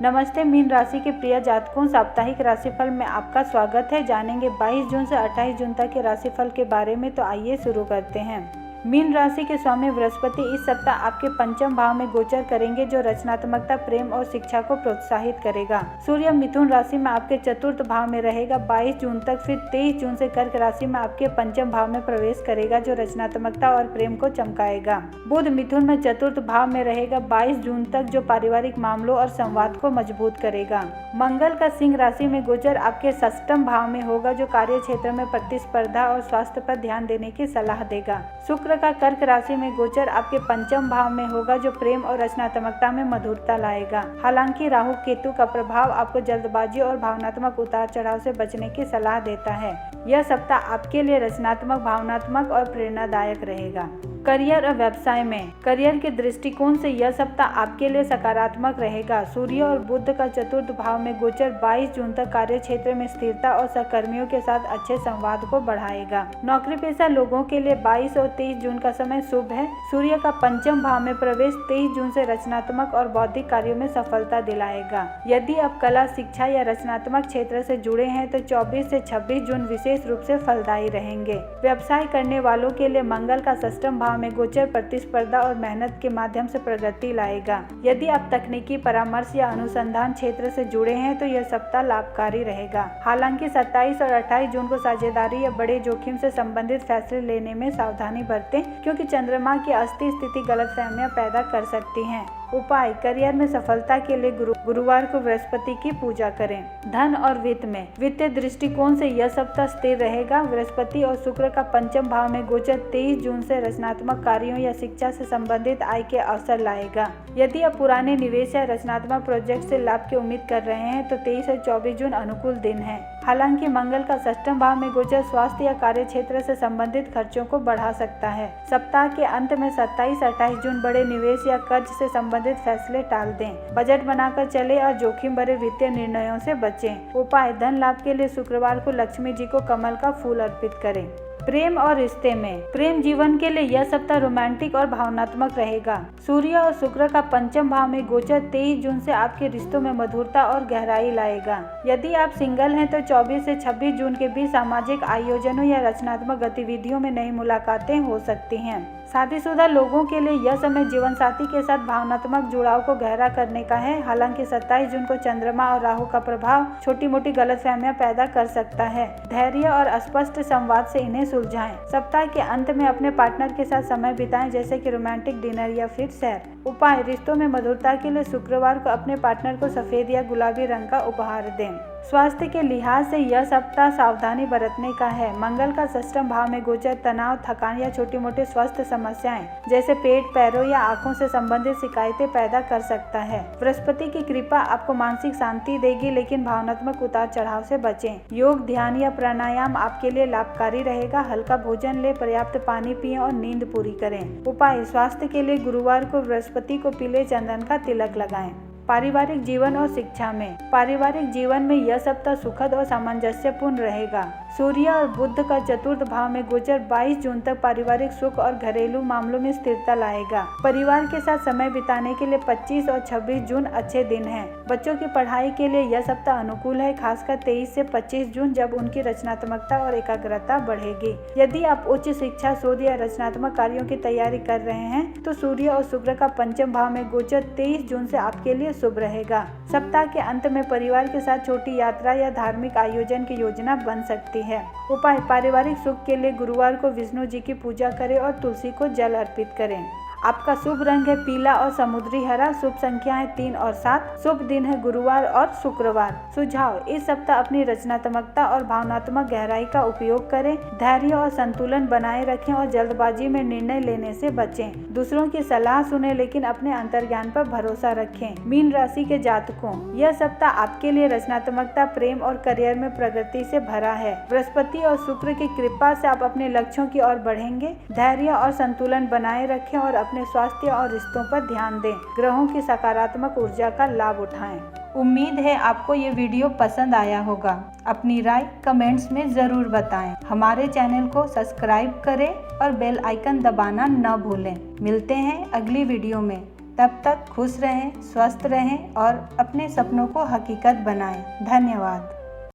नमस्ते मीन राशि के प्रिय जातकों, साप्ताहिक राशिफल में आपका स्वागत है। जानेंगे 22 जून से 28 जून तक के राशिफल के बारे में। तो आइए शुरू करते हैं। मीन राशि के स्वामी बृहस्पति इस सप्ताह आपके पंचम भाव में गोचर करेंगे, जो रचनात्मकता, प्रेम और शिक्षा को प्रोत्साहित करेगा। सूर्य मिथुन राशि में आपके चतुर्थ भाव में रहेगा 22 जून तक। फिर 23 जून से कर्क राशि में आपके पंचम भाव में प्रवेश करेगा, जो रचनात्मकता और प्रेम को चमकाएगा। बुध मिथुन में चतुर्थ भाव में रहेगा 22 जून तक, जो पारिवारिक मामलों और संवाद को मजबूत करेगा। मंगल का सिंह राशि में गोचर आपके षष्ठम भाव में होगा, जो कार्य क्षेत्र में प्रतिस्पर्धा और स्वास्थ्य पर ध्यान देने की सलाह देगा। शुक्र का कर्क राशि में गोचर आपके पंचम भाव में होगा, जो प्रेम और रचनात्मकता में मधुरता लाएगा। हालांकि राहु केतु का प्रभाव आपको जल्दबाजी और भावनात्मक उतार चढ़ाव से बचने की सलाह देता है। यह सप्ताह आपके लिए रचनात्मक, भावनात्मक और प्रेरणादायक रहेगा। करियर और व्यवसाय में करियर के दृष्टिकोण से यह सप्ताह आपके लिए सकारात्मक रहेगा। सूर्य और बुध का चतुर्थ भाव में गोचर 22 जून तक कार्य क्षेत्र में स्थिरता और सहकर्मियों के साथ अच्छे संवाद को बढ़ाएगा। नौकरी पेशा लोगों के लिए 22 और 23 जून का समय शुभ है। सूर्य का पंचम भाव में प्रवेश 23 जून से रचनात्मक और बौद्धिक कार्यों में सफलता दिलाएगा। यदि आप कला, शिक्षा या रचनात्मक क्षेत्र से जुड़े हैं तो 24 से 26 जून विशेष रूप से फलदायी रहेंगे। व्यवसाय करने वालों के लिए मंगल का षष्ठम भाव में गोचर प्रतिस्पर्धा और मेहनत के माध्यम से प्रगति लाएगा। यदि आप तकनीकी परामर्श या अनुसंधान क्षेत्र से जुड़े हैं तो यह सप्ताह लाभकारी रहेगा। हालांकि 27 और 28 जून को साझेदारी या बड़े जोखिम से संबंधित फैसले लेने में सावधानी बरतें, क्योंकि चंद्रमा की अस्थिर स्थिति गलतफहमियां पैदा कर सकती हैं। उपाय: करियर में सफलता के लिए गुरुवार को बृहस्पति की पूजा करें। धन और वित्त में वित्तीय दृष्टिकोण से यह सप्ताह स्थिर रहेगा। बृहस्पति और शुक्र का पंचम भाव में गोचर 23 जून से रचनात्मक कार्यों या शिक्षा से संबंधित आय के अवसर लाएगा। यदि आप पुराने निवेश या रचनात्मक प्रोजेक्ट से लाभ की उम्मीद कर रहे हैं तो 23 और 24 जून अनुकूल दिन है। हालांकि मंगल का षष्ठम भाव में गोचर स्वास्थ्य या कार्य क्षेत्र से संबंधित खर्चों को बढ़ा सकता है। सप्ताह के अंत में 27-28 जून बड़े निवेश या कर्ज से संबंधित फैसले टाल दें। बजट बनाकर चले और जोखिम भरे वित्तीय निर्णयों से बचें। उपाय: धन लाभ के लिए शुक्रवार को लक्ष्मी जी को कमल का फूल अर्पित करें। प्रेम और रिश्ते में प्रेम जीवन के लिए यह सप्ताह रोमांटिक और भावनात्मक रहेगा। सूर्य और शुक्र का पंचम भाव में गोचर 23 जून से आपके रिश्तों में मधुरता और गहराई लाएगा। यदि आप सिंगल हैं तो 24 से 26 जून के बीच सामाजिक आयोजनों या रचनात्मक गतिविधियों में नई मुलाकातें हो सकती हैं। शादीशुदा लोगों के लिए यह समय जीवन साथी के साथ भावनात्मक जुड़ाव को गहरा करने का है। हालांकि 27 जून को चंद्रमा और राहु का प्रभाव छोटी मोटी गलतफहमियां पैदा कर सकता है। धैर्य और स्पष्ट संवाद से इन्हें सुलझाएं। सप्ताह के अंत में अपने पार्टनर के साथ समय बिताएं, जैसे कि रोमांटिक डिनर या फिर सैर। उपाय: रिश्तों में मधुरता के लिए शुक्रवार को अपने पार्टनर को सफेद या गुलाबी रंग का उपहार दें। स्वास्थ्य के लिहाज से यह सप्ताह सावधानी बरतने का है। मंगल का षष्ठम भाव में गोचर तनाव, थकान या छोटी मोटी स्वास्थ्य समस्याएं जैसे पेट, पैरों या आंखों से संबंधित शिकायतें पैदा कर सकता है। बृहस्पति की कृपा आपको मानसिक शांति देगी, लेकिन भावनात्मक उतार चढ़ाव से बचें। योग, ध्यान या प्राणायाम आपके लिए लाभकारी रहेगा। हल्का भोजन ले, पर्याप्त पानी पिएं और नींद पूरी करें। उपाय: स्वास्थ्य के लिए गुरुवार को बृहस्पति को पीले चंदन का तिलक लगाएं। पारिवारिक जीवन और शिक्षा में पारिवारिक जीवन में यह सप्ताह सुखद और सामंजस्यपूर्ण रहेगा। सूर्य और बुध का चतुर्थ भाव में गोचर 22 जून तक पारिवारिक सुख और घरेलू मामलों में स्थिरता लाएगा। परिवार के साथ समय बिताने के लिए 25 और 26 जून अच्छे दिन हैं। बच्चों की पढ़ाई के लिए यह सप्ताह अनुकूल है, खासकर 23 से 25 जून, जब उनकी रचनात्मकता और एकाग्रता बढ़ेगी। यदि आप उच्च शिक्षा, शोध या रचनात्मक कार्यों की तैयारी कर रहे हैं तो सूर्य और शुक्र का पंचम भाव में गोचर 23 जून से आपके लिए शुभ रहेगा। सप्ताह के अंत में परिवार के साथ छोटी यात्रा या धार्मिक आयोजन की योजना बन सकती है। उपाय: पारिवारिक सुख के लिए गुरुवार को विष्णु जी की पूजा करें और तुलसी को जल अर्पित करें। आपका शुभ रंग है पीला और समुद्री हरा। शुभ संख्या है 3 और 7। शुभ दिन है गुरुवार और शुक्रवार। सुझाव: इस सप्ताह अपनी रचनात्मकता और भावनात्मक गहराई का उपयोग करें। धैर्य और संतुलन बनाए रखें और जल्दबाजी में निर्णय लेने से बचें। दूसरों की सलाह सुने, लेकिन अपने अंतर्ज्ञान पर भरोसा रखें। मीन राशि के जातकों, यह सप्ताह आपके लिए रचनात्मकता, प्रेम और करियर में प्रगति से भरा है। बृहस्पति और शुक्र की कृपा से आप अपने लक्ष्यों की ओर बढ़ेंगे। धैर्य और संतुलन बनाए रखें और अपने स्वास्थ्य और रिश्तों पर ध्यान दें। ग्रहों की सकारात्मक ऊर्जा का लाभ उठाएं। उम्मीद है आपको ये वीडियो पसंद आया होगा। अपनी राय कमेंट्स में ज़रूर बताएं। हमारे चैनल को सब्सक्राइब करें और बेल आइकन दबाना न भूलें। मिलते हैं अगली वीडियो में। तब तक खुश रहें, स्वस्थ रहें और अपने सपनों को हकीकत बनाएं। धन्यवाद।